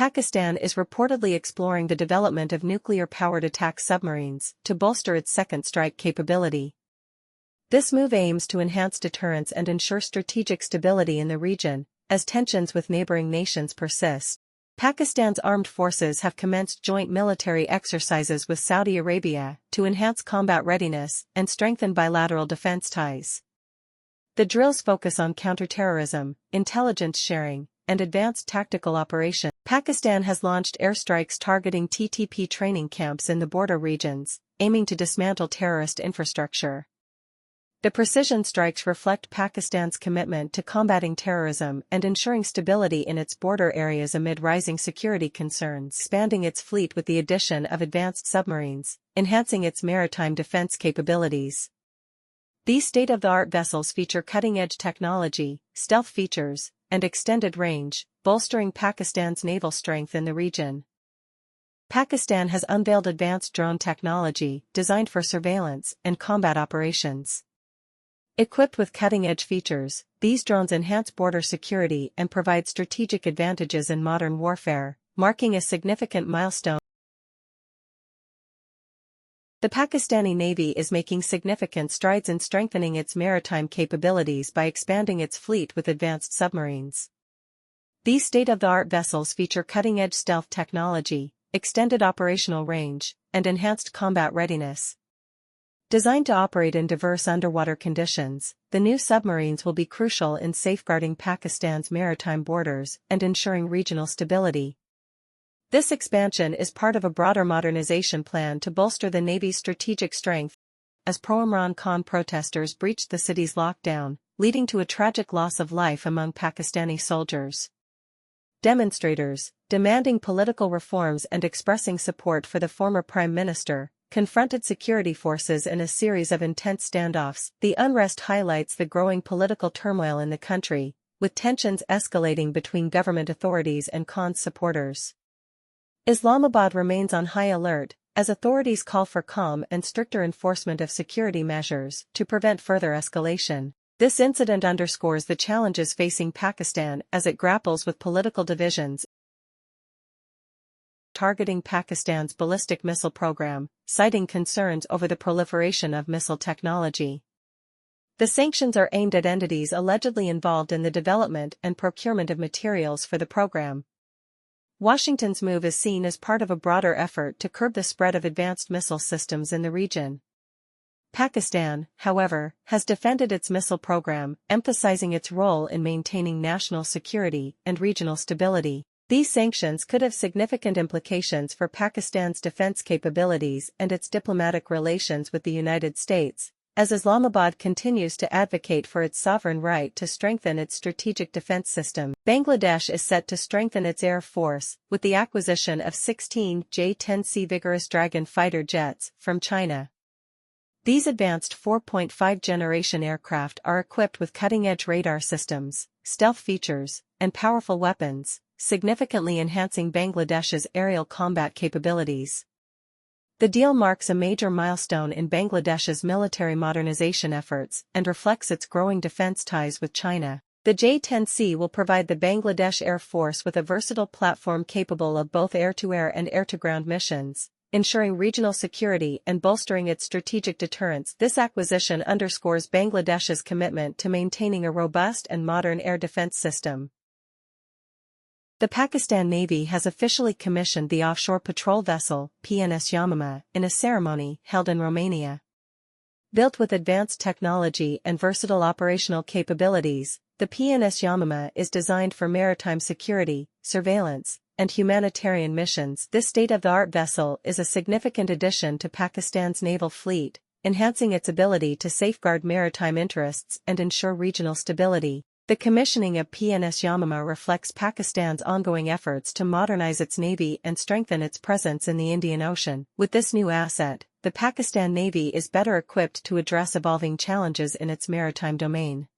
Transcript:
Pakistan is reportedly exploring the development of nuclear-powered attack submarines to bolster its second strike capability. This move aims to enhance deterrence and ensure strategic stability in the region, as tensions with neighboring nations persist. Pakistan's armed forces have commenced joint military exercises with Saudi Arabia to enhance combat readiness and strengthen bilateral defense ties. The drills focus on counterterrorism, intelligence sharing, and advanced tactical operations. Pakistan has launched airstrikes targeting TTP training camps in the border regions, aiming to dismantle terrorist infrastructure. The precision strikes reflect Pakistan's commitment to combating terrorism and ensuring stability in its border areas amid rising security concerns, expanding its fleet with the addition of advanced submarines, enhancing its maritime defense capabilities. These state-of-the-art vessels feature cutting-edge technology, stealth features, and extended range, bolstering Pakistan's naval strength in the region. Pakistan has unveiled advanced drone technology designed for surveillance and combat operations. Equipped with cutting-edge features, these drones enhance border security and provide strategic advantages in modern warfare, marking a significant milestone. The Pakistani Navy is making significant strides in strengthening its maritime capabilities by expanding its fleet with advanced submarines. These state-of-the-art vessels feature cutting-edge stealth technology, extended operational range, and enhanced combat readiness. Designed to operate in diverse underwater conditions, the new submarines will be crucial in safeguarding Pakistan's maritime borders and ensuring regional stability. This expansion is part of a broader modernization plan to bolster the Navy's strategic strength, as pro-Imran Khan protesters breached the city's lockdown, leading to a tragic loss of life among Pakistani soldiers. Demonstrators, demanding political reforms and expressing support for the former prime minister, confronted security forces in a series of intense standoffs. The unrest highlights the growing political turmoil in the country, with tensions escalating between government authorities and Khan's supporters. Islamabad remains on high alert, as authorities call for calm and stricter enforcement of security measures to prevent further escalation. This incident underscores the challenges facing Pakistan as it grapples with political divisions targeting Pakistan's ballistic missile program, citing concerns over the proliferation of missile technology. The sanctions are aimed at entities allegedly involved in the development and procurement of materials for the program. Washington's move is seen as part of a broader effort to curb the spread of advanced missile systems in the region. Pakistan, however, has defended its missile program, emphasizing its role in maintaining national security and regional stability. These sanctions could have significant implications for Pakistan's defense capabilities and its diplomatic relations with the United States, as Islamabad continues to advocate for its sovereign right to strengthen its strategic defense system. Bangladesh is set to strengthen its air force, with the acquisition of 16 J-10C Vigorous Dragon fighter jets from China. These advanced 4.5-generation aircraft are equipped with cutting-edge radar systems, stealth features, and powerful weapons, significantly enhancing Bangladesh's aerial combat capabilities. The deal marks a major milestone in Bangladesh's military modernization efforts and reflects its growing defense ties with China. The J-10C will provide the Bangladesh Air Force with a versatile platform capable of both air-to-air and air-to-ground missions, ensuring regional security and bolstering its strategic deterrence. This acquisition underscores Bangladesh's commitment to maintaining a robust and modern air defense system. The Pakistan Navy has officially commissioned the offshore patrol vessel, PNS Yamama, in a ceremony held in Romania. Built with advanced technology and versatile operational capabilities, the PNS Yamama is designed for maritime security, surveillance, and humanitarian missions. This state-of-the-art vessel is a significant addition to Pakistan's naval fleet, enhancing its ability to safeguard maritime interests and ensure regional stability. The commissioning of PNS Yamama reflects Pakistan's ongoing efforts to modernize its navy and strengthen its presence in the Indian Ocean. With this new asset, the Pakistan Navy is better equipped to address evolving challenges in its maritime domain.